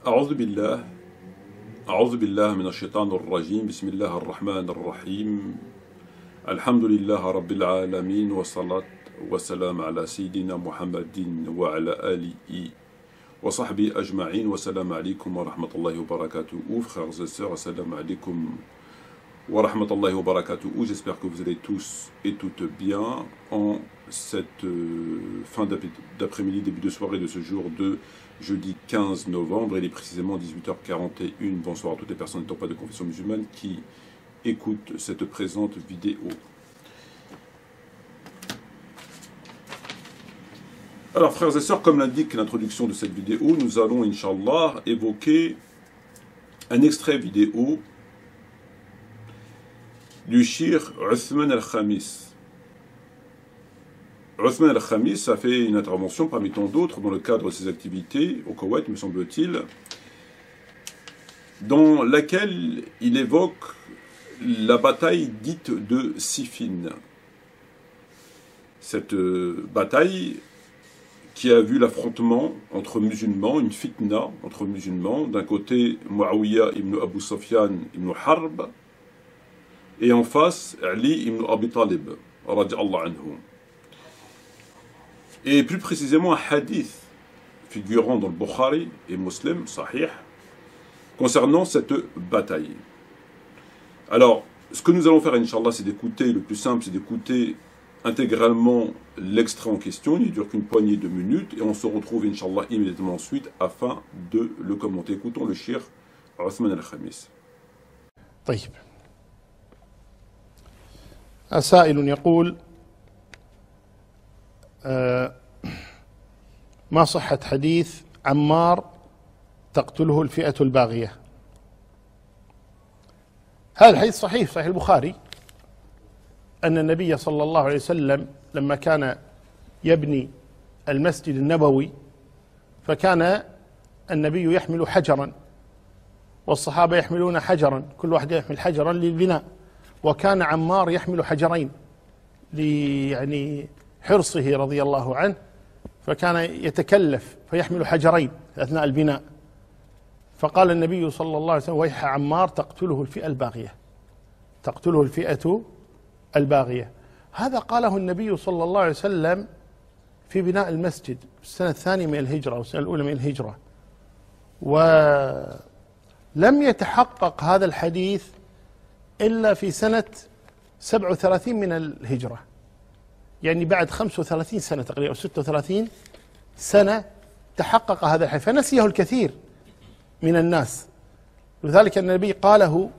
أعوذ بالله أعوذ بالله من الشيطان الرجيم. بسم الله الرحمن الرحيم. الحمد لله رب العالمين، والصلاة والسلام على سيدنا محمد وعلى آله وصحبه أجمعين. والسلام عليكم ورحمة الله وبركاته. Frères et sœurs, assalamu alaikum wa rahmatullahi wa barakatuh. J'espère que vous allez tous et toutes bien en cette fin d'après-midi, début de soirée de ce jour de jeudi 15 novembre. Il est précisément 18h41. Bonsoir à toutes les personnes n'étant pas de confession musulmane qui écoutent cette présente vidéo. Alors frères et sœurs, comme l'indique l'introduction de cette vidéo, nous allons Inch'Allah évoquer un extrait vidéo du Cheikh Othman al-Khamis. Othman al-Khamis a fait une intervention parmi tant d'autres dans le cadre de ses activités au Koweït, me semble-t-il, dans laquelle il évoque la bataille dite de Siffin. Cette bataille qui a vu l'affrontement entre musulmans, une fitna entre musulmans, d'un côté Muawiyah ibn Abu Sufyan ibn Harb, et en face Ali ibn Abi Talib, radiallahu anhu. Et plus précisément un hadith figurant dans le Bukhari et Muslim, Sahih, concernant cette bataille. Alors, ce que nous allons faire, Inch'Allah, c'est d'écouter, le plus simple, c'est d'écouter intégralement l'extrait en question. Il ne dure qu'une poignée de minutes, et on se retrouve, Inch'Allah, immédiatement ensuite, afin de le commenter. Écoutons le Cheikh Othman al-Khamis. طيب. سائل يقول: ما صحة حديث عمار تقتله الفئة الباغية؟ هذا الحديث صحيح، صحيح البخاري، أن النبي صلى الله عليه وسلم لما كان يبني المسجد النبوي فكان النبي يحمل حجرا والصحابة يحملون حجرا، كل واحد يحمل حجرا للبناء، وكان عمار يحمل حجرين يعني حرصه رضي الله عنه، فكان يتكلف فيحمل حجرين أثناء البناء. فقال النبي صلى الله عليه وسلم: ويح عمار تقتله الفئة الباغية، تقتله الفئة الباغية. هذا قاله النبي صلى الله عليه وسلم في بناء المسجد في السنة الثانية من الهجرة أو السنة الأولى من الهجرة، ولم يتحقق هذا الحديث إلا في سنة 37 من الهجرة، يعني بعد 35 سنة تقريبا أو 36 سنة تحقق هذا الحديث، فنسيه الكثير من الناس. لذلك النبي قاله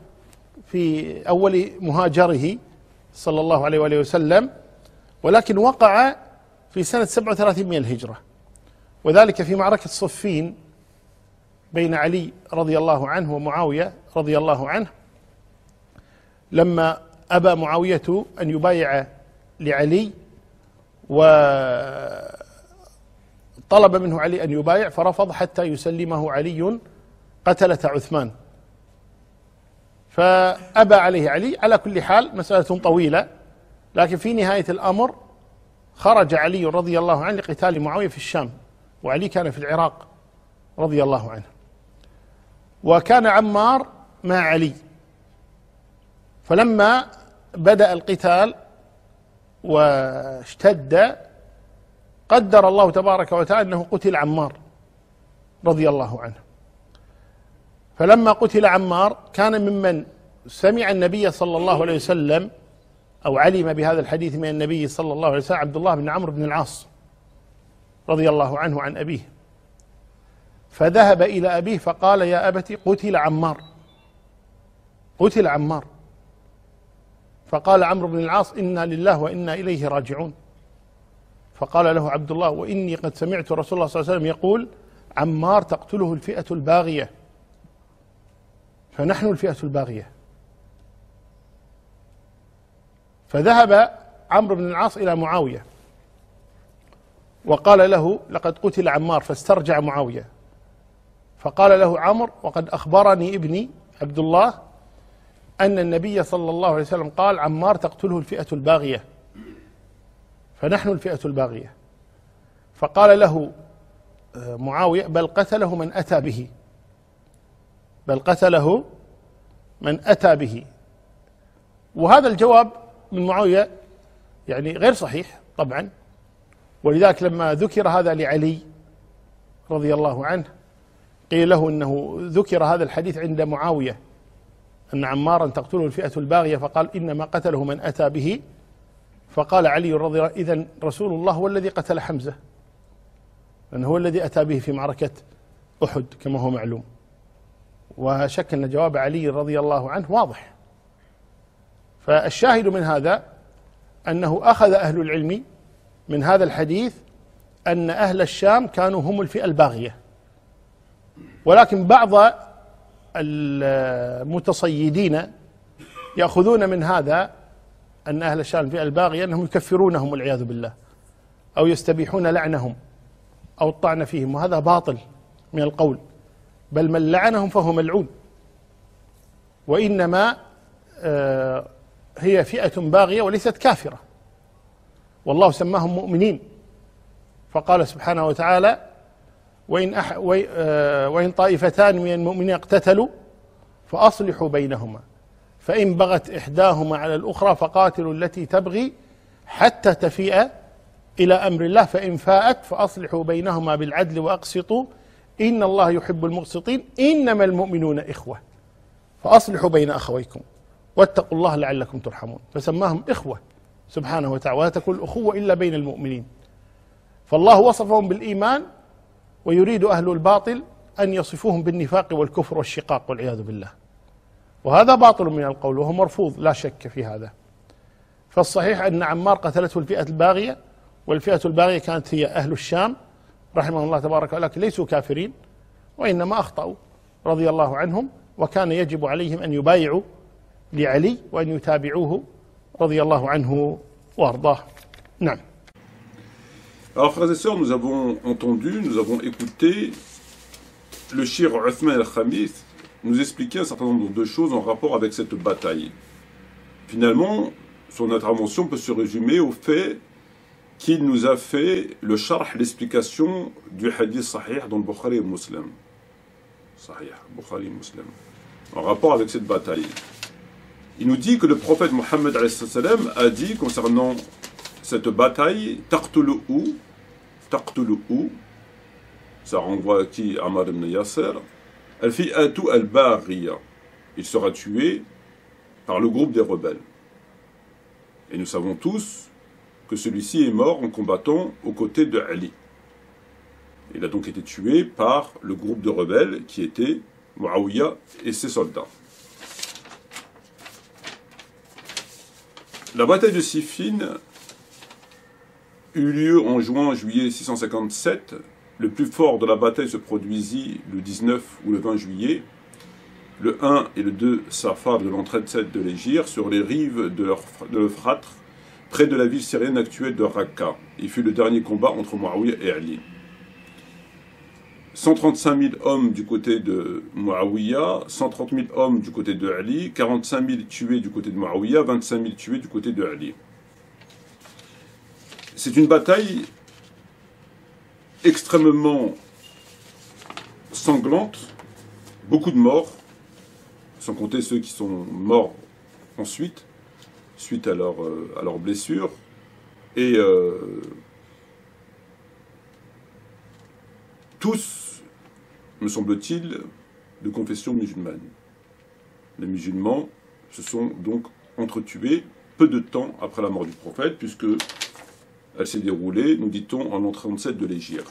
في أول مهاجره صلى الله عليه وآله وسلم، ولكن وقع في سنة 37 من الهجرة، وذلك في معركة صفين بين علي رضي الله عنه ومعاوية رضي الله عنه، لما أبى معاوية أن يبايع لعلي وطلب منه علي أن يبايع فرفض حتى يسلمه علي قتلة عثمان، فأبى عليه علي. على كل حال مسألة طويلة، لكن في نهاية الأمر خرج علي رضي الله عنه لقتال معاوية في الشام، وعلي كان في العراق رضي الله عنه، وكان عمار مع علي. فلما بدأ القتال واشتد قدر الله تبارك وتعالى أنه قتل عمار رضي الله عنه. فلما قتل عمار كان ممن سمع النبي صلى الله عليه وسلم أو علم بهذا الحديث من النبي صلى الله عليه وسلم عبد الله بن عمرو بن العاص رضي الله عنه عن أبيه، فذهب إلى أبيه فقال: يا أبت قتل عمار، قتل عمار. فقال عمرو بن العاص: إنا لله وإنا إليه راجعون. فقال له عبد الله: وإني قد سمعت رسول الله صلى الله عليه وسلم يقول: عمار تقتله الفئة الباغية، فنحن الفئة الباغية. فذهب عمرو بن العاص إلى معاوية وقال له: لقد قتل عمار، فاسترجع معاوية. فقال له عمرو: وقد أخبرني ابني عبد الله أن النبي صلى الله عليه وسلم قال: عمار تقتله الفئة الباغية، فنحن الفئة الباغية. فقال له معاوية: بل قتله من أتى به، بل قتله من أتى به. وهذا الجواب من معاوية يعني غير صحيح طبعا، ولذلك لما ذكر هذا لعلي رضي الله عنه قيل له إنه ذكر هذا الحديث عند معاوية أن عمارا تقتله الفئة الباغية، فقال إنما قتله من أتى به، فقال علي رضي الله عنه إذن رسول الله هو الذي قتل حمزة، لأنه هو الذي أتى به في معركة أحد كما هو معلوم. وشك أن جواب علي رضي الله عنه واضح. فالشاهد من هذا أنه أخذ أهل العلم من هذا الحديث أن أهل الشام كانوا هم الفئة الباغية، ولكن بعض المتصيدين يأخذون من هذا أن أهل الشام الفئة الباغية أنهم يكفرونهم والعياذ بالله، أو يستبيحون لعنهم أو الطعن فيهم، وهذا باطل من القول، بل من لعنهم فهو ملعون، وإنما هي فئة باغية وليست كافرة، والله سماهم مؤمنين، فقال سبحانه وتعالى وإن طائفتان من المؤمنين اقتتلوا فأصلحوا بينهما فإن بغت إحداهما على الأخرى فقاتلوا التي تبغي حتى تفيء إلى أمر الله فإن فاءت فأصلحوا بينهما بالعدل وأقسطوا إن الله يحب المقسطين إنما المؤمنون إخوة فأصلحوا بين أخويكم واتقوا الله لعلكم ترحمون. فسماهم إخوة سبحانه وتعالى، ولا تكون الأخوة إلا بين المؤمنين. فالله وصفهم بالإيمان، ويريد أهل الباطل أن يصفوهم بالنفاق والكفر والشقاق والعياذ بالله، وهذا باطل من القول وهو مرفوض لا شك في هذا. فالصحيح أن عمار قتلته الفئة الباغية، والفئة الباغية كانت هي أهل الشام رحمه الله تبارك وتعالى، لكن ليسوا كافرين وإنما أخطأوا رضي الله عنهم، وكان يجب عليهم أن يبايعوا لعلي وأن يتابعوه رضي الله عنه وأرضاه. نعم. Alors frères et sœurs, nous avons entendu, nous avons écouté le Shir Uthman al-Khamis nous expliquer un certain nombre de choses en rapport avec cette bataille. Finalement, son intervention peut se résumer au fait qu'il nous a fait le sharh, l'explication du hadith sahih dans le Bukhari et Muslim. Sahih, Bukhari et Muslim. En rapport avec cette bataille. Il nous dit que le prophète Mohammed a dit concernant cette bataille, taqtulu'u, ça renvoie à qui? Ammar ibn Yasser, al-fi'atu al-baghiya, il sera tué par le groupe des rebelles. Et nous savons tous que celui-ci est mort en combattant aux côtés de Ali. Il a donc été tué par le groupe de rebelles qui était Muawiyah et ses soldats. La bataille de Siffin eut lieu en juillet 657. Le plus fort de la bataille se produisit le 19 ou le 20 juillet. Le 1 et le 2 Safar de l'an 37 de l'Hégire, sur les rives de l'Euphrate, près de la ville syrienne actuelle de Raqqa. Il fut le dernier combat entre Muawiyah et Ali. 135 000 hommes du côté de Muawiyah, 130 000 hommes du côté de Ali, 45 000 tués du côté de Muawiyah, 25 000 tués du côté de Ali. C'est une bataille extrêmement sanglante, beaucoup de morts, sans compter ceux qui sont morts ensuite, suite à leurs blessures, et tous, me semble-t-il, de confession musulmane. Les musulmans se sont donc entretués peu de temps après la mort du prophète, puisque elle s'est déroulée, nous dit-on, en l'an 37 de l'Hégire.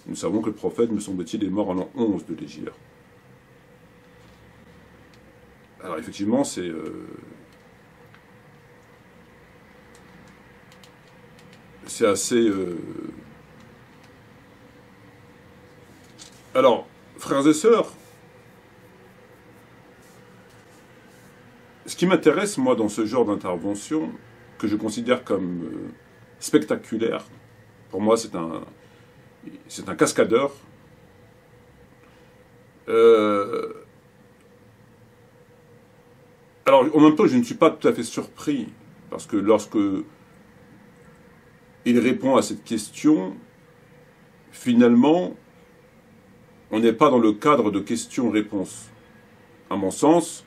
Nous savons que le prophète, me semble-t-il, est mort en l'an 11 de l'Hégire. Alors effectivement, c'est assez... Alors, frères et sœurs, ce qui m'intéresse, moi, dans ce genre d'intervention, que je considère comme spectaculaire, pour moi, c'est un cascadeur. Alors, en même temps, je ne suis pas tout à fait surpris, parce que lorsque il répond à cette question, finalement, on n'est pas dans le cadre de questions-réponses. À mon sens,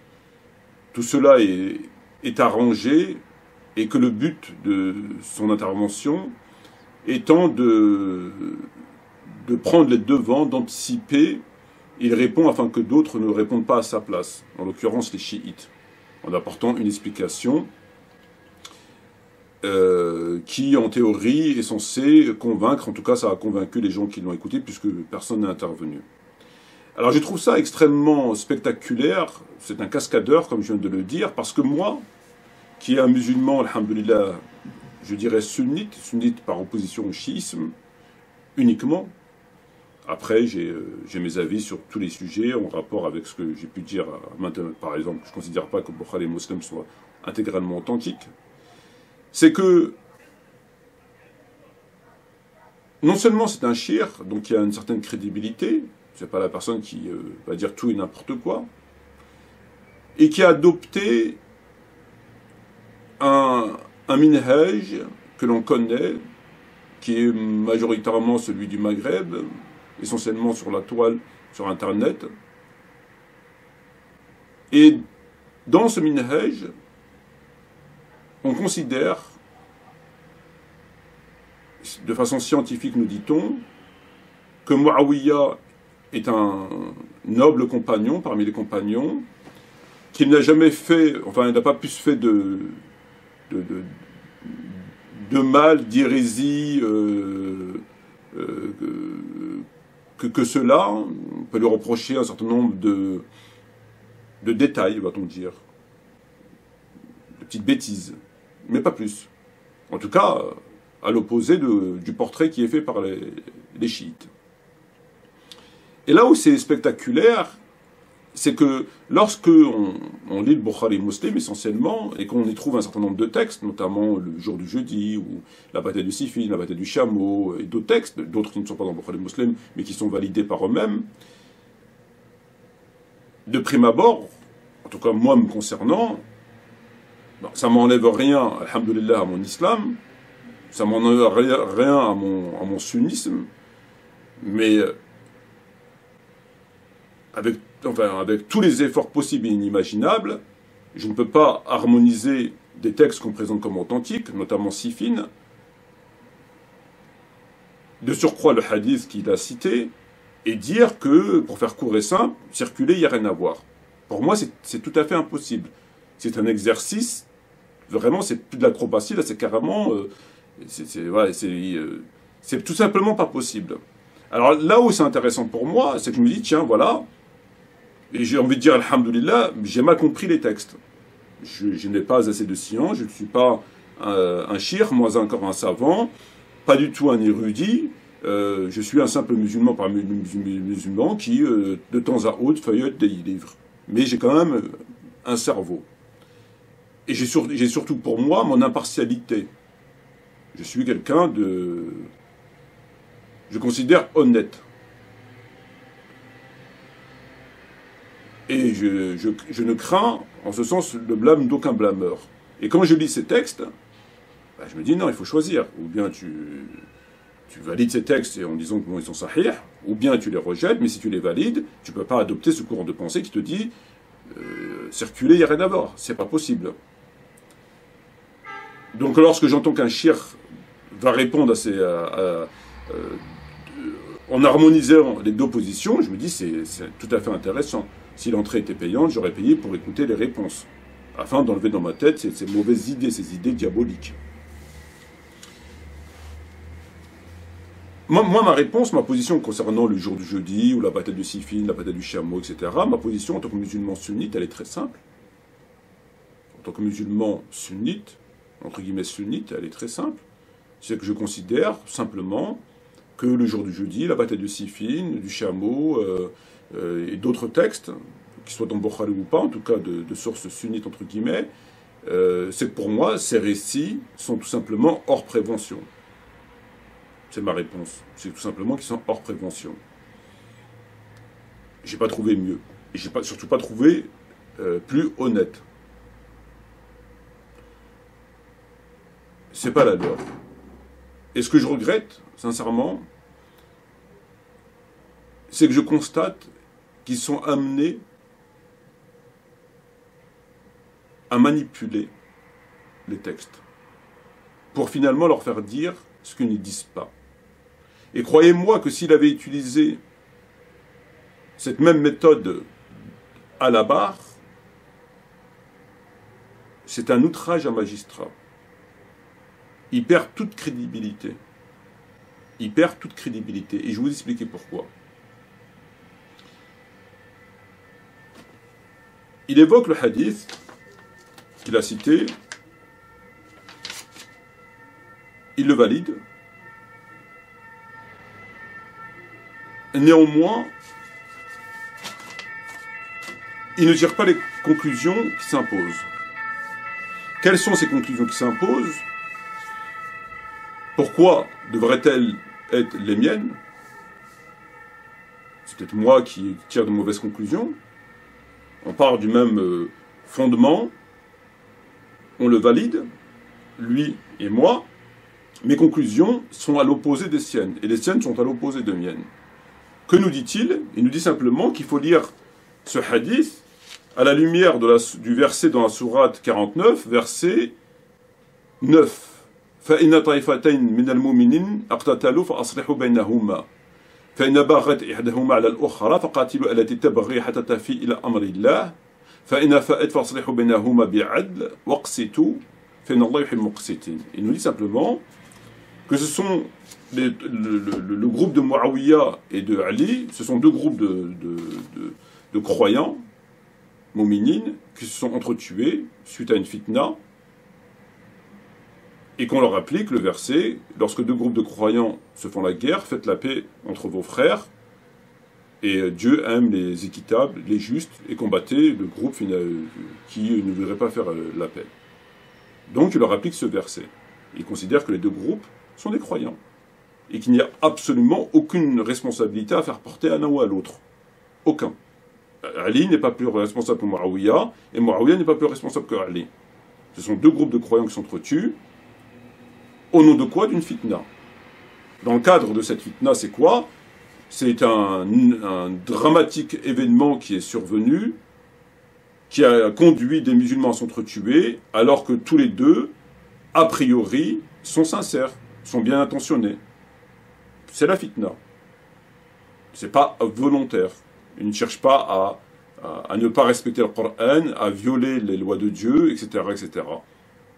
tout cela est arrangé et que le but de son intervention étant de prendre les devants, d'anticiper, il répond afin que d'autres ne répondent pas à sa place, en l'occurrence les chiites, en apportant une explication qui, en théorie, est censée convaincre, en tout cas ça a convaincu les gens qui l'ont écouté, puisque personne n'est intervenu. Alors je trouve ça extrêmement spectaculaire, c'est un cascadeur, comme je viens de le dire, parce que moi, qui est un musulman, alhamdoulilah, je dirais sunnite par opposition au chiisme, uniquement. Après, j'ai mes avis sur tous les sujets en rapport avec ce que j'ai pu dire maintenant. Par exemple, je ne considère pas que Bukhari et Muslim soient intégralement authentiques. C'est que, non seulement c'est un shir, donc il y a une certaine crédibilité, c'est pas la personne qui va dire tout et n'importe quoi, et qui a adopté un minhaj que l'on connaît, qui est majoritairement celui du Maghreb, essentiellement sur la toile, sur Internet. Et dans ce minhaj, on considère, de façon scientifique nous dit-on, que Muawiyah est un noble compagnon parmi les compagnons, qu'il n'a jamais fait, enfin il n'a pas plus fait de mal, d'hérésie que cela. On peut lui reprocher un certain nombre de détails, va-t-on dire, de petites bêtises, mais pas plus. En tout cas, à l'opposé du portrait qui est fait par les chiites. Et là où c'est spectaculaire, c'est que lorsque on lit le Bukhari Muslim essentiellement, et qu'on y trouve un certain nombre de textes, notamment le jour du jeudi, ou la bataille de Siffin, la bataille du chameau, et d'autres textes, d'autres qui ne sont pas dans le Bukhari Muslim, mais qui sont validés par eux-mêmes, de prime abord, en tout cas moi me concernant, ça m'enlève rien, alhamdoulilah, à mon islam, ça m'enlève rien à mon sunnisme, mais avec tous les efforts possibles et inimaginables, je ne peux pas harmoniser des textes qu'on présente comme authentiques, notamment Siffin, de surcroît le hadith qu'il a cité, et dire que, pour faire court et simple, circuler, il n'y a rien à voir. Pour moi, c'est tout à fait impossible. C'est un exercice, vraiment, c'est plus de l'acrobatie, là, c'est carrément... c'est tout simplement pas possible. Alors là où c'est intéressant pour moi, c'est que je me dis, tiens, voilà, et j'ai envie de dire, alhamdoulilah, j'ai mal compris les textes. Je n'ai pas assez de science, je ne suis pas un shir, moins encore un savant, pas du tout un érudit, je suis un simple musulman parmi les musulmans qui, de temps à autre, feuillette des livres. Mais j'ai quand même un cerveau. Et j'ai surtout pour moi mon impartialité. Je suis quelqu'un je considère honnête. Et je ne crains, en ce sens, le blâme d'aucun blâmeur. Et quand je lis ces textes, je me dis non, il faut choisir. Ou bien tu valides ces textes en disant que bon, ils sont sahih, ou bien tu les rejettes, mais si tu les valides, tu ne peux pas adopter ce courant de pensée qui te dit circuler, il n'y a rien à voir. C'est pas possible. Donc lorsque j'entends qu'un shir va répondre en harmonisant les deux positions, je me dis c'est tout à fait intéressant. Si l'entrée était payante, j'aurais payé pour écouter les réponses, afin d'enlever dans ma tête ces mauvaises idées, ces idées diaboliques. Moi, ma réponse, ma position concernant le jour du jeudi, ou la bataille de Siffin, la bataille du chameau, etc., ma position en tant que musulman sunnite, elle est très simple. En tant que musulman sunnite, entre guillemets sunnite, elle est très simple. C'est que je considère simplement que le jour du jeudi, la bataille de Siffin, du chameau, et d'autres textes, qu'ils soient dans Bukhari ou pas, en tout cas de sources sunnites entre guillemets, c'est que pour moi, ces récits sont tout simplement hors prévention. C'est ma réponse. C'est tout simplement qu'ils sont hors prévention. J'ai pas trouvé mieux. Et j'ai surtout pas trouvé plus honnête. C'est pas la leur. Et ce que je regrette, sincèrement, c'est que je constate qu'ils sont amenés à manipuler les textes pour finalement leur faire dire ce qu'ils ne disent pas. Et croyez-moi que s'il avait utilisé cette même méthode à la barre, c'est un outrage à magistrat. Il perd toute crédibilité. Il perd toute crédibilité. Et je vais vous expliquer pourquoi. Il évoque le hadith qu'il a cité, il le valide. Néanmoins, il ne tire pas les conclusions qui s'imposent. Quelles sont ces conclusions qui s'imposent? Pourquoi devraient-elles être les miennes? C'est peut-être moi qui tire de mauvaises conclusions. On part du même fondement, on le valide, lui et moi. Mes conclusions sont à l'opposé des siennes, et les siennes sont à l'opposé des miennes. Que nous dit-il? Il nous dit simplement qu'il faut lire ce hadith à la lumière du verset dans la sourate 49, verset 9. فَإِنَّ طَائِفَتَيْنِ مِنَ الْمُؤْمِنِينَ اقْتَتَلُوا فَأَصْلِحُوا بَيْنَهُمَا فإن بغت إحداهما على الأخرى فقاتلوا التي تبغي حتى تفيء إلى أمر الله فإن فاءت فاصلحوا بينهما بعدل واقسطوا فإن الله يحب المقسطين. Il nous dit simplement que ce sont le groupe de Muawiyah et de Ali, ce sont deux groupes de croyants, mu'minines, qui se sont entretués suite à une fitna, et qu'on leur applique le verset, lorsque deux groupes de croyants se font la guerre, faites la paix entre vos frères, et Dieu aime les équitables, les justes, et combattez le groupe qui ne voudrait pas faire la paix. Donc il leur applique ce verset. Il considère que les deux groupes sont des croyants, et qu'il n'y a absolument aucune responsabilité à faire porter à l'un ou à l'autre. Aucun. Ali n'est pas plus responsable que Muawiyah, et Muawiyah n'est pas plus responsable que Ali. Ce sont deux groupes de croyants qui s'entretuent. Au nom de quoi? D'une fitna. Dans le cadre de cette fitna, c'est quoi? C'est un dramatique événement qui est survenu, qui a conduit des musulmans à s'entretuer, alors que tous les deux, a priori, sont sincères, sont bien intentionnés. C'est la fitna. C'est pas volontaire. Ils ne cherchent pas à ne pas respecter le Coran, à violer les lois de Dieu, etc., etc.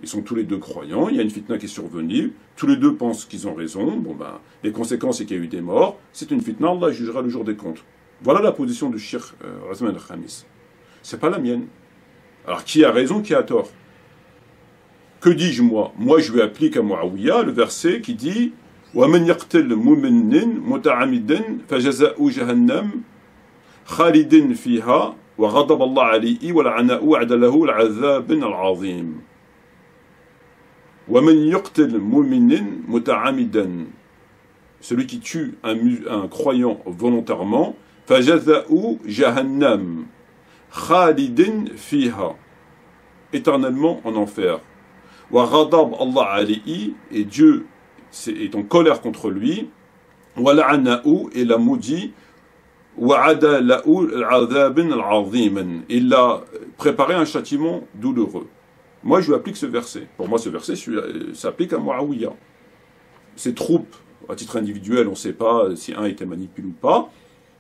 Ils sont tous les deux croyants, il y a une fitna qui est survenue, tous les deux pensent qu'ils ont raison, bon ben, les conséquences c'est qu'il y a eu des morts, c'est une fitna, Allah jugera le jour des comptes. Voilà la position du Cheikh Razman al-Khamis. C'est pas la mienne. Alors qui a raison, qui a tort? Que dis-je moi? Moi je lui applique à Muawiyah le verset qui dit وَمَنْ يَقْتَلْ مُؤْمِنًا مُتَعَمِدًا فَجَزَاؤُهُ جَهَنَّمَ خَالِدًا فِيهَا وَغَضَبَ اللَّهُ عَلَيْهِ وَلَعَنَهُ وَأَعَدَّ لَهُ الْعَذَابَ الْعَظِيمَ. Celui qui tue un croyant volontairement, فَجَزَاؤُهُ جَهَنَّمَ خَالِدًا فِيهَا, éternellement en enfer. وَغَضَبَ اللَّهُ عَلَيْهِ, et Dieu est en colère contre lui. وَلَعَنَهُ, et l'a maudit. وَعَدَّ لَهُ الْعَذَابَ الْعَظِيمَ, il a préparé un châtiment douloureux. Moi, je lui applique ce verset. Pour moi, ce verset s'applique à Muawiyah. Ces troupes, à titre individuel, on ne sait pas si un était manipulé ou pas,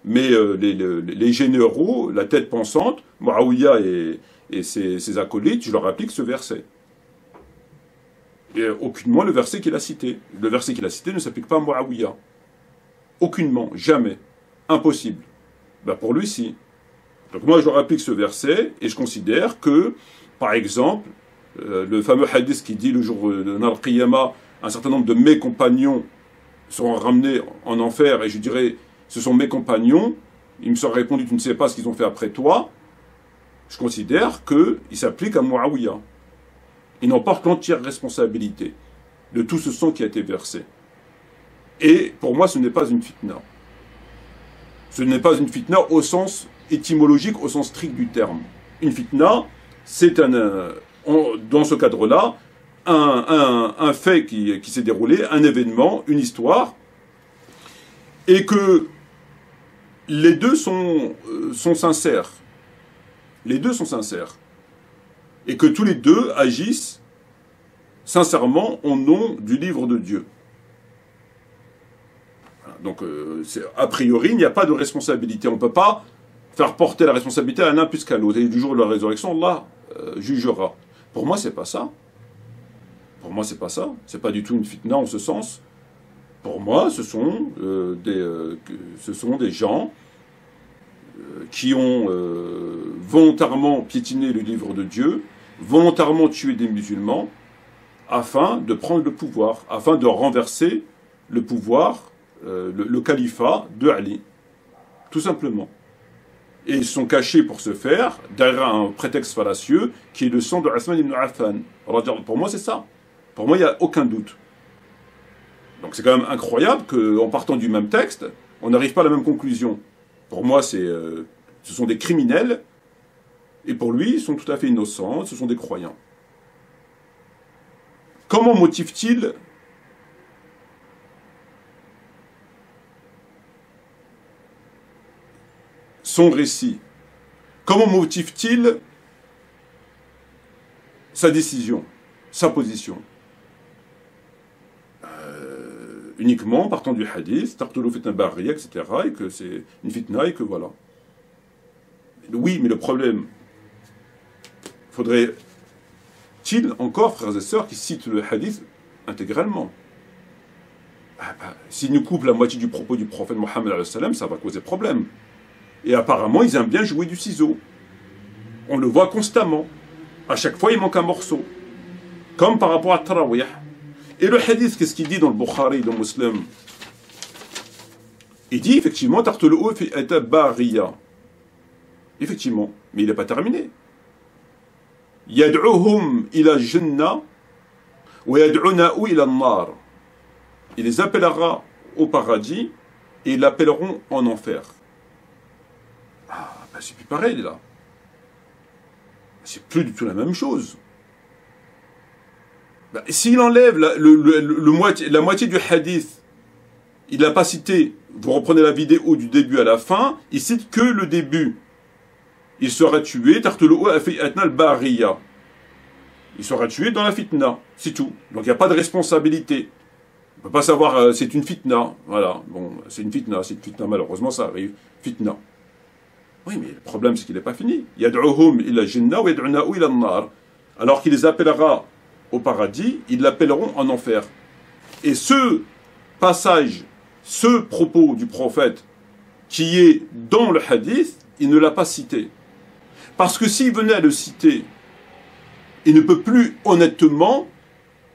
mais les généraux, la tête pensante, Muawiyah et ses acolytes, je leur applique ce verset. Et aucunement le verset qu'il a cité. Le verset qu'il a cité ne s'applique pas à Muawiyah. Aucunement, jamais. Impossible. Ben pour lui, si. Donc moi, je leur applique ce verset, et je considère que, par exemple, le fameux hadith qui dit le jour de Nar Qiyama, un certain nombre de mes compagnons seront ramenés en enfer, et je dirais, ce sont mes compagnons, il me sera répondu, tu ne sais pas ce qu'ils ont fait après toi, je considère qu'il s'applique à Muawiyah. Il en porte l'entière responsabilité de tout ce sang qui a été versé. Et pour moi, ce n'est pas une fitna. Ce n'est pas une fitna au sens étymologique, au sens strict du terme. Une fitna, c'est dans ce cadre-là, un fait qui s'est déroulé, un événement, une histoire, et que les deux sont sincères. Les deux sont sincères. Et que tous les deux agissent sincèrement au nom du livre de Dieu. Voilà. Donc, a priori, il n'y a pas de responsabilité. On ne peut pas faire porter la responsabilité à l'un plus qu'à l'autre. Et du jour de la résurrection, Allah jugera. Pour moi, c'est pas ça. Pour moi, c'est pas ça. C'est pas du tout une fitna en ce sens. Pour moi, ce sont des gens qui ont volontairement piétiné le livre de Dieu, volontairement tué des musulmans, afin de prendre le pouvoir, afin de renverser le pouvoir, le califat de Ali. Tout simplement. Et ils sont cachés pour ce faire, derrière un prétexte fallacieux, qui est le sang de Uthman ibn Affan. Pour moi, c'est ça. Pour moi, il n'y a aucun doute. Donc c'est quand même incroyable qu'en partant du même texte, on n'arrive pas à la même conclusion. Pour moi, ce sont des criminels, et pour lui, ils sont tout à fait innocents, ce sont des croyants. Comment motive-t-il son récit? Comment motive-t-il sa décision, sa position? Uniquement partant du hadith, Taqtulu fitna barriya, etc., et que c'est une fitna, et que voilà. Oui, mais le problème, faudrait-il encore, frères et sœurs, qui citent le hadith intégralement? S'ils nous coupent la moitié du propos du prophète Mohammed, ça va causer problème. Et apparemment, ils aiment bien jouer du ciseau. On le voit constamment. À chaque fois, il manque un morceau. Comme par rapport à Tarawih. Et le hadith, qu'est-ce qu'il dit dans le Bukhari, dans le Muslim? Il dit effectivement, Tartulu'u fi ata bariya. Effectivement, mais il n'est pas terminé. Yad'uhum ila jannah wa yad'una'u ila an-nar. Il les appellera au paradis et ils l'appelleront en enfer. Ah, ben c'est plus pareil là. C'est plus du tout la même chose. Ben, s'il enlève la moitié du hadith, il n'a pas cité, vous reprenez la vidéo du début à la fin, il cite que le début. Il sera tué, Tartulu'u fi atna al-bariya. Il sera tué dans la fitna, c'est tout. Donc il n'y a pas de responsabilité. On ne peut pas savoir, c'est une fitna. Voilà, bon, c'est une fitna, malheureusement ça arrive. Fitna. Oui, mais le problème c'est qu'il n'est pas fini. Yad'uhum ila jannah wa yad'una'u ila an-nar. Alors qu'il les appellera au paradis, ils l'appelleront en enfer. Et ce passage, ce propos du prophète qui est dans le hadith, il ne l'a pas cité. Parce que s'il venait à le citer, il ne peut plus honnêtement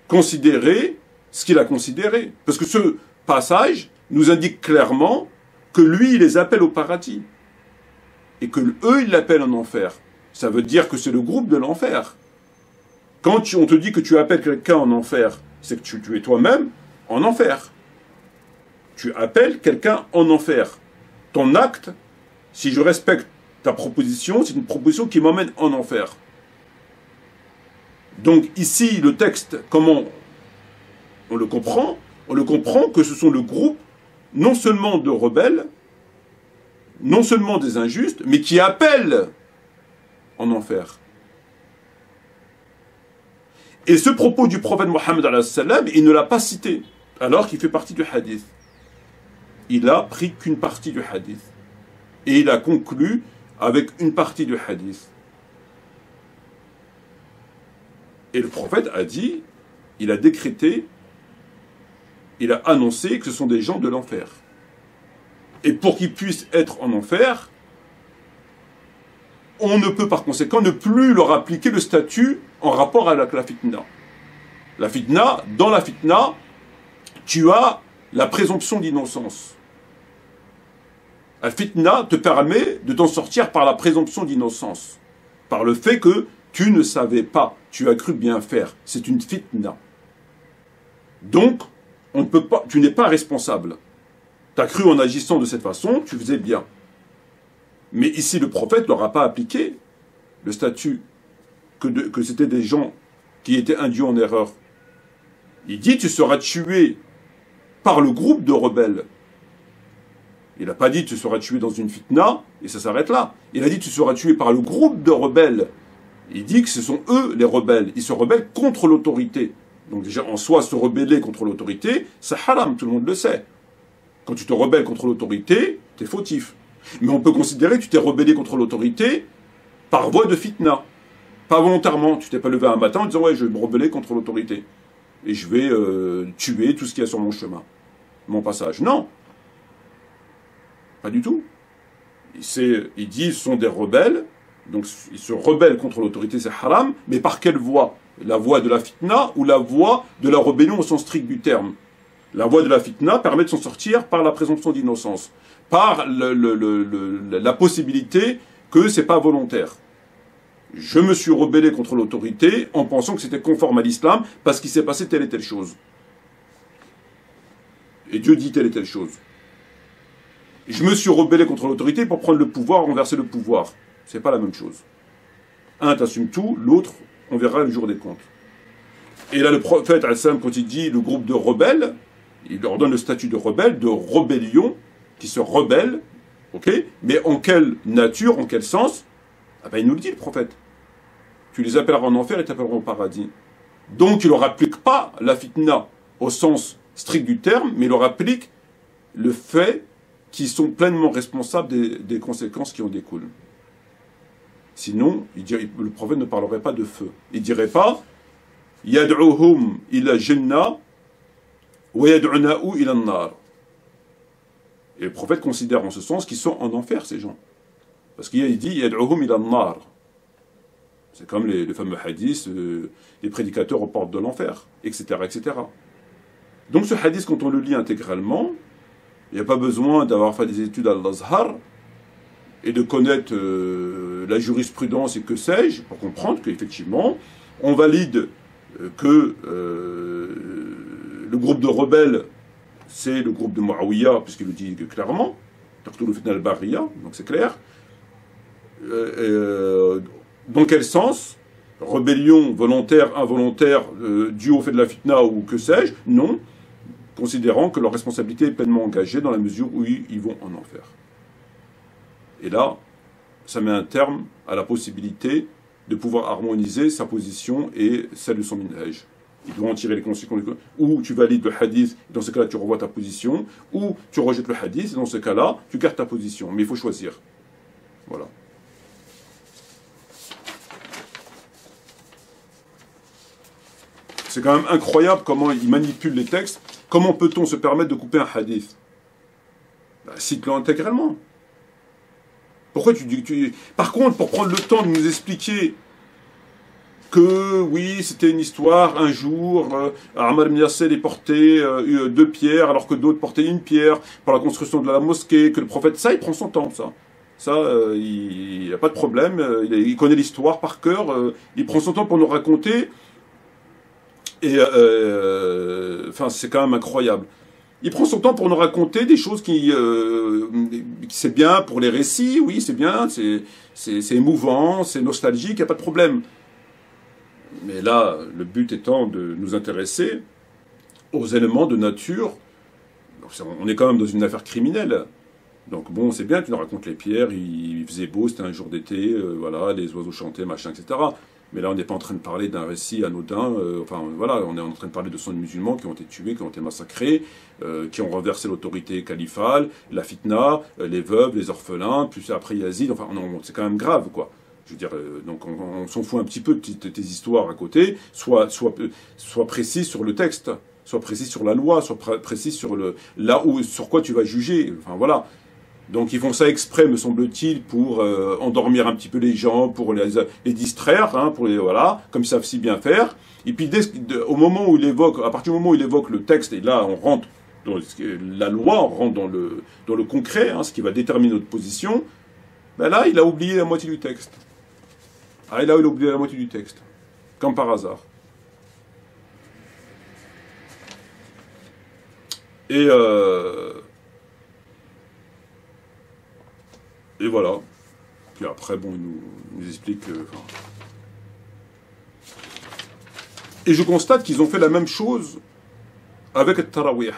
considérer ce qu'il a considéré. Parce que ce passage nous indique clairement que lui, il les appelle au paradis. Et que eux, ils l'appellent en enfer. Ça veut dire que c'est le groupe de l'enfer. Quand on te dit que tu appelles quelqu'un en enfer, c'est que tu es toi-même en enfer. Tu appelles quelqu'un en enfer. Ton acte, si je respecte ta proposition, c'est une proposition qui m'emmène en enfer. Donc ici, le texte, comment on le comprend? On le comprend que ce sont le groupe, non seulement de rebelles, non seulement des injustes, mais qui appellent en enfer. Et ce propos du prophète Mohammed, il ne l'a pas cité, alors qu'il fait partie du hadith. Il a pris qu'une partie du hadith. Et il a conclu avec une partie du hadith. Et le prophète a dit, il a décrété, il a annoncé que ce sont des gens de l'enfer. Et pour qu'ils puissent être en enfer, on ne peut par conséquent ne plus leur appliquer le statut en rapport avec la fitna. La fitna, dans la fitna, tu as la présomption d'innocence. La fitna te permet de t'en sortir par la présomption d'innocence. Par le fait que tu ne savais pas, tu as cru bien faire. C'est une fitna. Donc, on ne peut pas, tu n'es pas responsable. Tu as cru en agissant de cette façon, tu faisais bien. Mais ici, le prophète ne leur a pas appliqué le statut que c'était des gens qui étaient induits en erreur. Il dit, tu seras tué par le groupe de rebelles. Il n'a pas dit tu seras tué dans une fitna et ça s'arrête là. Il a dit tu seras tué par le groupe de rebelles. Il dit que ce sont eux les rebelles. Ils se rebellent contre l'autorité. Donc déjà en soi se rebeller contre l'autorité, c'est haram, tout le monde le sait. Quand tu te rebelles contre l'autorité, tu es fautif. Mais on peut considérer que tu t'es rebellé contre l'autorité par voie de fitna. Pas volontairement. Tu t'es pas levé un matin en disant ouais je vais me rebeller contre l'autorité. Et je vais tuer tout ce qu'il y a sur mon chemin. Mon passage. Non. Pas du tout. Il dit ce sont des rebelles, donc ils se rebellent contre l'autorité, c'est haram, mais par quelle voie? La voie de la fitna ou la voie de la rébellion au sens strict du terme? La voie de la fitna permet de s'en sortir par la présomption d'innocence, par la possibilité que c'est pas volontaire. Je me suis rebellé contre l'autorité en pensant que c'était conforme à l'islam parce qu'il s'est passé telle et telle chose. Et Dieu dit telle et telle chose. Je me suis rebellé contre l'autorité pour prendre le pouvoir, renverser le pouvoir. C'est pas la même chose. Un, t'assumes tout, l'autre, on verra le jour des comptes. Et là, le prophète, quand il dit le groupe de rebelles, il leur donne le statut de rebelle, de rébellion, qui se rebellent, ok? Mais en quelle nature, en quel sens? Ah ben, il nous le dit, le prophète. Tu les appelleras en enfer et t'appelleront au paradis. Donc, il leur applique pas la fitna au sens strict du terme, mais il leur applique le fait qu'ils sont pleinement responsables des conséquences qui en découlent. Sinon, le prophète ne parlerait pas de feu. Il ne dirait pas « Yad'uhum ila jannah wa yad'una'u ila nar ». Et le prophète considère en ce sens qu'ils sont en enfer, ces gens. Parce qu'il dit « Yad'uhum ila nar ». C'est comme les fameux hadiths, les prédicateurs aux portes de l'enfer, etc., etc. Donc ce hadith, quand on le lit intégralement, il n'y a pas besoin d'avoir fait des études à l'Azhar et de connaître la jurisprudence et que sais-je, pour comprendre qu'effectivement, on valide que le groupe de rebelles, c'est le groupe de Muawiyah, puisqu'il le dit clairement, Taqtul fitna al-Bariya, donc c'est clair. Dans quel sens? Rébellion volontaire, involontaire, due au fait de la fitna ou que sais-je? Non. Considérant que leur responsabilité est pleinement engagée dans la mesure où ils vont en enfer. Et là, ça met un terme à la possibilité de pouvoir harmoniser sa position et celle de son minhaj. Il doit en tirer les conséquences. Ou tu valides le hadith, dans ce cas-là tu revois ta position, ou tu rejettes le hadith, et dans ce cas-là tu gardes ta position. Mais il faut choisir. Voilà. C'est quand même incroyable comment il manipule les textes. Comment peut-on se permettre de couper un hadith? Cite-le intégralement. Pourquoi tu dis que tu... Par contre, pour prendre le temps de nous expliquer que, oui, c'était une histoire, un jour, Ammar ibn Yasser est porté 2 pierres, alors que d'autres portaient 1 pierre, pour la construction de la mosquée, que le prophète... Ça, il prend son temps, ça. Ça, il n'y a pas de problème, il connaît l'histoire par cœur, il prend son temps pour nous raconter... Et enfin, c'est quand même incroyable. Il prend son temps pour nous raconter des choses qui c'est bien pour les récits, oui, c'est bien, c'est émouvant, c'est nostalgique, il n'y a pas de problème. Mais là, le but étant de nous intéresser aux éléments de nature. On est quand même dans une affaire criminelle. Donc bon, c'est bien, tu nous racontes les pierres, il faisait beau, c'était un jour d'été, voilà, les oiseaux chantaient, machin, etc. Mais là, on n'est pas en train de parler d'un récit anodin. Enfin, voilà, on est en train de parler de 100 musulmans qui ont été tués, qui ont été massacrés, qui ont renversé l'autorité califale, la fitna, les veuves, les orphelins, puis après Yazid. Enfin, c'est quand même grave, quoi. Je veux dire, donc on s'en fout un petit peu de tes histoires à côté. Sois précis sur le texte, sois précis sur la loi, sois précis sur sur quoi tu vas juger. Enfin, voilà. Donc ils font ça exprès, me semble-t-il, pour endormir un petit peu les gens, pour les distraire, hein, voilà, comme ils savent si bien faire. Et puis au moment où à partir du moment où il évoque le texte, et là on rentre dans la loi, on rentre dans le concret, hein, ce qui va déterminer notre position, ben là il a oublié la moitié du texte. Ah, il a oublié la moitié du texte, comme par hasard. Et voilà. Puis après, bon, il nous explique... Et je constate qu'ils ont fait la même chose avec le tarawih.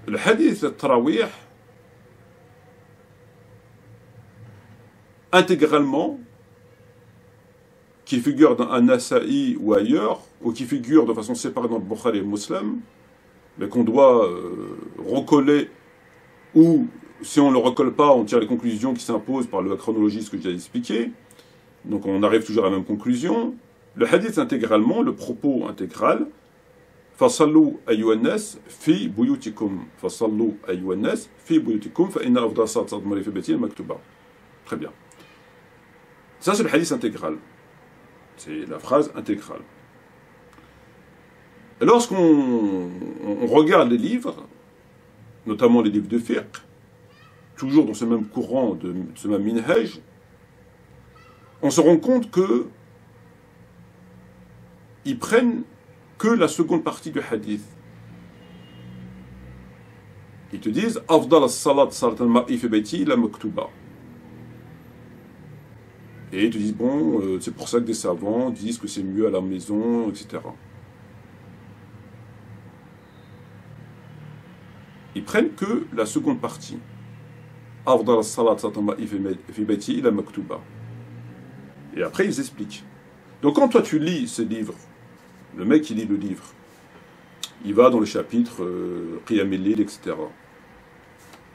Le hadith de tarawih, intégralement, qui figure dans un Nasa'i ou ailleurs, ou qui figure de façon séparée dans le Bukhari et le Muslim, mais qu'on doit recoller, ou si on ne le recolle pas, on tire les conclusions qui s'imposent par la chronologie, ce que j'ai expliqué. Donc on arrive toujours à la même conclusion. Le hadith intégralement, le propos intégral, فَصَلُّوا أَيُّهَا النَّاسِ فِي بُيُوتِكُمْ فَصَلُّوا أَيُّهَا النَّاسِ فِي بُيُوتِكُمْ فَإِنَّ أَفْضَلَ الصَّلَاةِ صَلَاةُ الْمَرْءِ فِي بَيْتِهِ الْمَكْتُوبَةِ. Très bien. Ça, c'est le hadith intégral. C'est la phrase intégrale. Lorsqu'on regarde les livres, notamment les livres de fiqh, toujours dans ce même courant, de ce même minhaj, on se rend compte que ils prennent que la seconde partie du hadith. Ils te disent « Afdal as-salat salat al-mar'i fi bayti la maktuba ». Et ils te disent « Bon, c'est pour ça que des savants disent que c'est mieux à la maison, etc. » Ils prennent que la seconde partie. « Afdal as-salat salat al-mar'i fi bayti la maktuba ». Et après, ils expliquent. Donc quand toi tu lis ce livre, le mec qui lit le livre, il va dans le chapitre Qiyam al-Layl, etc.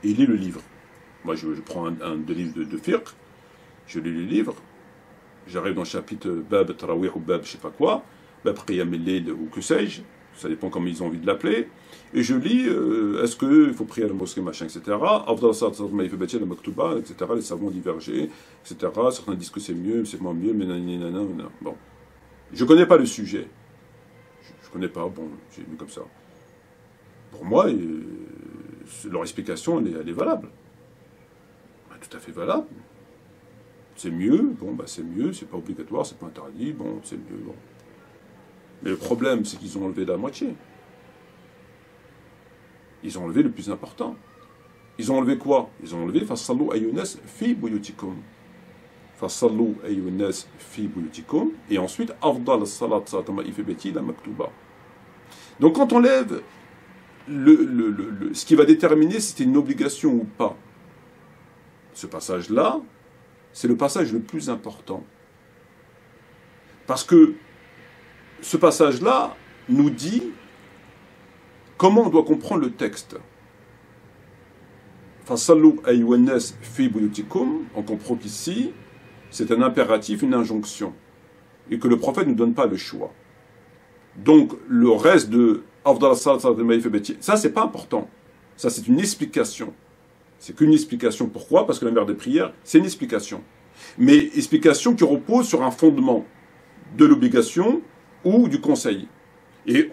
Et il lit le livre. Moi, je prends un des livres de fiqh, je lis le livre, j'arrive dans le chapitre Bab Tarawih ou Bab je sais pas quoi, Bab Qiyam al-Layl ou que sais-je, ça dépend comment ils ont envie de l'appeler, et je lis est-ce qu'il faut prier à la mosquée, machin, etc. Afdal salat il fait bâtir la maktuba, etc. Les savants divergés, etc. Certains disent que c'est mieux, c'est moins mieux, mais nanana. Bon. Je connais pas le sujet. Je connais pas, bon, j'ai lu comme ça. Pour moi, leur explication, elle est valable. Tout à fait valable. C'est mieux, bon, bah c'est mieux, c'est pas obligatoire, c'est pas interdit, bon, c'est mieux, bon. Mais le problème, c'est qu'ils ont enlevé la moitié. Ils ont enlevé le plus important. Ils ont enlevé quoi? Ils ont enlevé « Fasallu ayyunas fi buyutikum ». Fasallu ayyunas fi buyutikum. Et ensuite « Afdal salat satama ifi beti la maktuba ». Donc quand on lève ce qui va déterminer si c'est une obligation ou pas, ce passage-là, c'est le passage le plus important. Parce que ce passage-là nous dit comment on doit comprendre le texte. Fasallu ayyuhannas fi buyutikum, on comprend qu'ici, c'est un impératif, une injonction, et que le prophète ne donne pas le choix. Donc, le reste de Afdal salat salat al-mar'i fi bayti, ça, c'est pas important. Ça, c'est une explication. C'est qu'une explication. Pourquoi? Parce que la meilleure des prières, c'est une explication. Mais explication qui repose sur un fondement de l'obligation ou du conseil. Et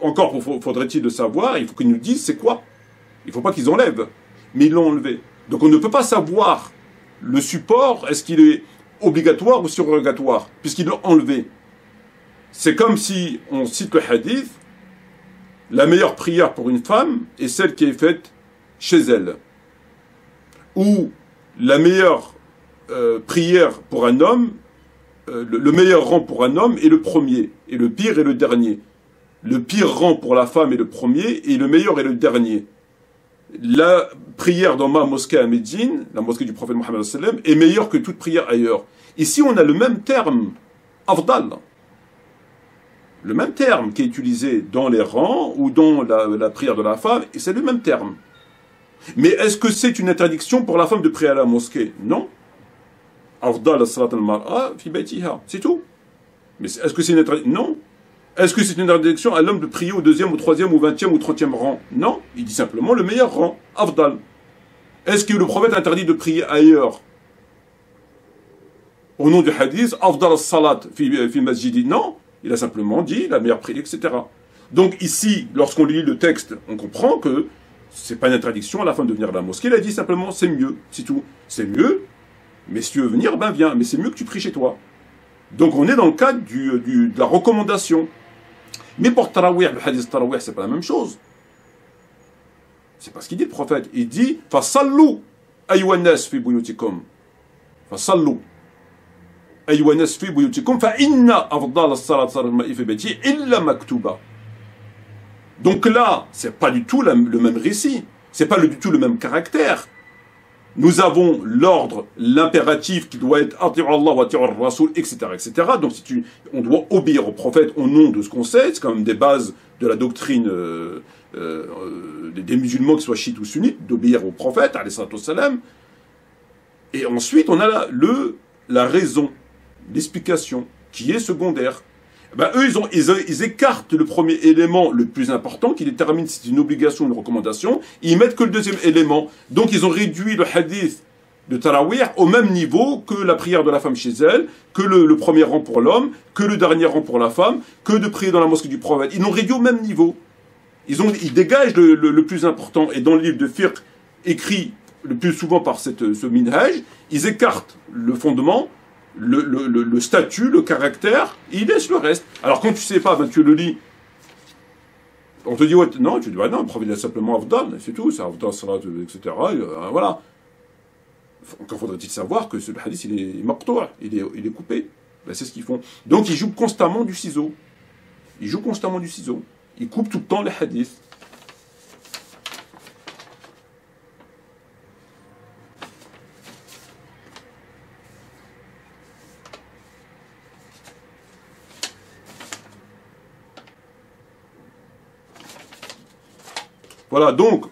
encore, faudrait-il le savoir, il faut qu'ils nous disent c'est quoi. Il ne faut pas qu'ils enlèvent, mais ils l'ont enlevé. Donc on ne peut pas savoir le support, est-ce qu'il est obligatoire ou surrogatoire, puisqu'ils l'ont enlevé. C'est comme si on cite le hadith, la meilleure prière pour une femme est celle qui est faite chez elle. Ou la meilleure prière pour un homme, le meilleur rang pour un homme est le premier, et le pire est le dernier. Le pire rang pour la femme est le premier, et le meilleur est le dernier. La prière dans ma mosquée à Médine, la mosquée du prophète Mohammed sallam, est meilleure que toute prière ailleurs. Ici, on a le même terme, afdal. Le même terme qui est utilisé dans les rangs ou dans la prière de la femme, et c'est le même terme. Mais est-ce que c'est une interdiction pour la femme de prier à la mosquée? Non. Afdal salat al-mar'a fi baytiha, c'est tout. Mais est-ce que c'est une interdiction? Non. Est-ce que c'est une interdiction à l'homme de prier au 2e, au 3e, au 20e ou 30e rang? Non. Il dit simplement le meilleur rang, afdal. Est-ce que le prophète interdit de prier ailleurs? Au nom du hadith, afdal salat fi masjidi? Non. Il a simplement dit la meilleure prière, etc. Donc ici, lorsqu'on lit le texte, on comprend que c'est pas une interdiction à la fin de venir à la mosquée. Il a dit simplement c'est mieux, c'est tout. C'est mieux, mais si tu veux venir, ben viens. Mais c'est mieux que tu pries chez toi. Donc on est dans le cadre de la recommandation. Mais pour Tarawih, le hadith Tarawih, c'est pas la même chose. C'est pas ce qu'il dit le prophète. Il dit Fasallu ayyuhannas fi buyutikum. Fasallu ayyuhannas fi buyutikum fa inna afdal as-salat salat al-mar'i fi bayti illa maktuba. Donc là, c'est pas du tout le même récit. C'est pas du tout le même caractère. nous avons l'ordre, l'impératif qui doit être Ati'u Allah wa Ati'u Rasoul, etc., etc. Donc on doit obéir au prophète au nom de ce qu'on sait, c'est quand même des bases de la doctrine des musulmans, qu'ils soient chiites ou sunnites, d'obéir au prophète, alayhi salatu wassalam. Et ensuite, on a la raison, l'explication, qui est secondaire. Ben, eux, ils écartent le premier élément le plus important, qui détermine si c'est une obligation ou une recommandation, et ils mettent que le deuxième élément. Donc, ils ont réduit le hadith de Tarawih au même niveau que la prière de la femme chez elle, que le premier rang pour l'homme, que le dernier rang pour la femme, que de prier dans la mosquée du prophète. Ils l'ont réduit au même niveau. Ils dégagent le plus important. Et dans le livre de fiqh, écrit le plus souvent par ce minhaj, ils écartent le fondement, le statut, le caractère, et ils laissent le reste. Alors quand tu sais pas, ben, tu le lis, on te dit, ouais, non, tu dis, ouais, non, le prophète il a simplement Afdal, c'est tout, c'est Afdal, Salat, etc. Voilà. Encore faudrait-il savoir que ce hadith, il est maqtou', il est coupé. Ben, c'est ce qu'ils font. Donc ils jouent constamment du ciseau. Ils jouent constamment du ciseau. Ils coupent tout le temps les hadiths. Voilà, donc,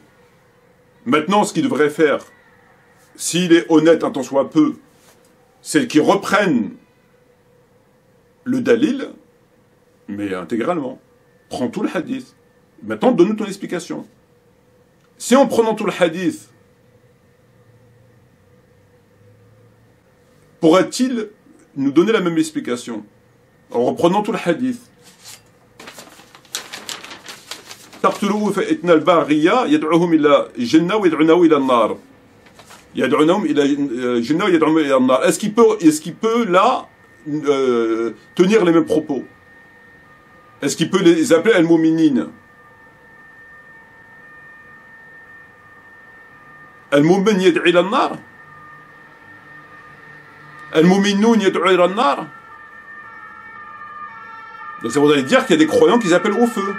maintenant, ce qu'il devrait faire, s'il est honnête un tant soit peu, c'est qu'il reprenne le dalil, mais intégralement. Prends tout le hadith. Maintenant, donne-nous ton explication. Si en prenant tout le hadith, pourra-t-il nous donner la même explication? En reprenant tout le hadith. تقتلوه فإن الباغية يدعوهم إلى الجنة ويدعونه إلى النار. يدعونهم إلى الجنة ويدعوهم إلى النار. Est-ce qu'il peut là tenir les mêmes propos? Est-ce qu'il peut les appeler al-mu'minin? Al-mu'min yad'u ila an-nar? Al-mu'minun yad'u ila an-nar? Donc ça voudrait dire qu'il y a des croyants qui appellent au feu.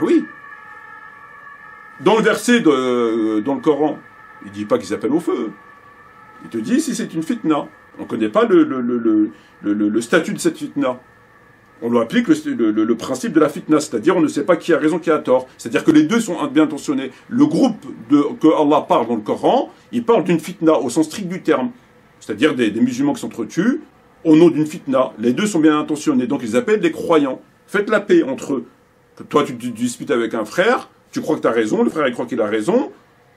Oui. Dans le verset dans le Coran, il ne dit pas qu'ils appellent au feu. Il te dit si c'est une fitna. On ne connaît pas le statut de cette fitna. On lui applique le principe de la fitna, c'est-à-dire on ne sait pas qui a raison, qui a tort. C'est-à-dire que les deux sont bien intentionnés. Le groupe que Allah parle dans le Coran, il parle d'une fitna au sens strict du terme. C'est-à-dire des musulmans qui s'entretuent au nom d'une fitna. Les deux sont bien intentionnés, donc ils appellent des croyants. Faites la paix entre eux. Toi, tu disputes avec un frère, tu crois que tu as raison, le frère il croit qu'il a raison,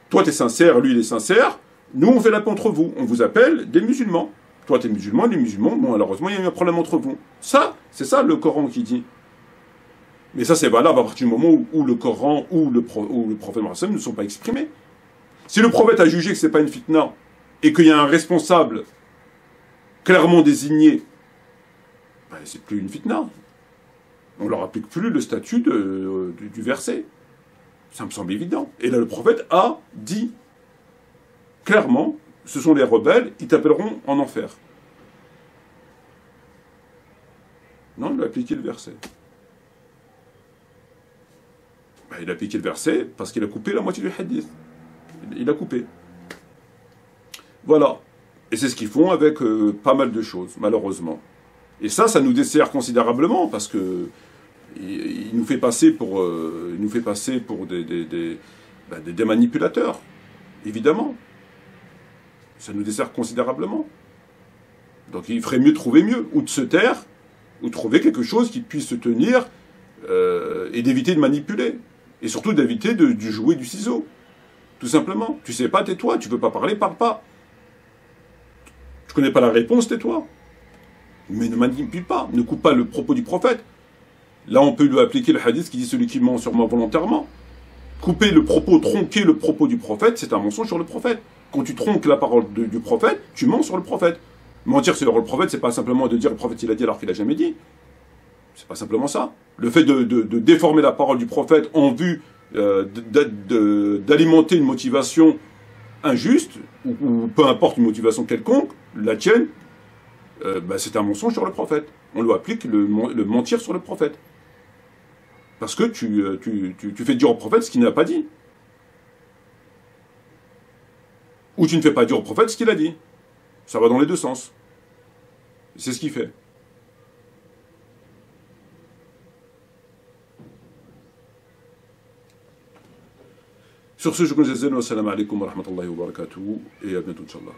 toi tu es sincère, lui il est sincère, nous on fait la paix entre vous, on vous appelle des musulmans. Toi tu es musulman, les musulmans, bon malheureusement il y a eu un problème entre vous. Ça, c'est ça le Coran qui dit. Mais ça c'est valable à partir du moment où le Coran ou le prophète Mohammed ne sont pas exprimés. Si le prophète a jugé que ce n'est pas une fitna, et qu'il y a un responsable clairement désigné, ben, c'est plus une fitna. On ne leur applique plus le statut du verset. Ça me semble évident. Et là, le prophète a dit clairement, ce sont les rebelles, ils t'appelleront en enfer. Non, il a appliqué le verset. Ben, il a appliqué le verset parce qu'il a coupé la moitié du hadith. Il a coupé. Voilà. Et c'est ce qu'ils font avec pas mal de choses, malheureusement. Et ça nous dessert considérablement parce que il nous fait passer pour des manipulateurs, évidemment. Ça nous dessert considérablement. Donc il ferait mieux de trouver mieux, ou de se taire, ou de trouver quelque chose qui puisse se tenir et d'éviter de manipuler. Et surtout d'éviter de jouer du ciseau. Tout simplement. Tu sais pas, tais-toi. Tu peux pas parler, parle pas. Tu connais pas la réponse, tais-toi. Mais ne manipule pas, ne coupe pas le propos du prophète. Là, on peut lui appliquer le hadith qui dit celui qui ment sur moi volontairement. Couper le propos, tronquer le propos du prophète, c'est un mensonge sur le prophète. Quand tu tronques la parole du prophète, tu mens sur le prophète. Mentir sur le prophète, c'est pas simplement de dire le prophète il a dit alors qu'il a jamais dit. C'est pas simplement ça. Le fait de déformer la parole du prophète en vue d'alimenter une motivation injuste, ou peu importe une motivation quelconque, la tienne, c'est un mensonge sur le prophète. On lui applique le mentir sur le prophète. Parce que tu fais dire au prophète ce qu'il n'a pas dit. Ou tu ne fais pas dire au prophète ce qu'il a dit. Ça va dans les deux sens. C'est ce qu'il fait. Sur ce, je vous remercie. Wassalamu alaikum wa rahmatullahi wa barakatuh. Et à bientôt, Inch'Allah.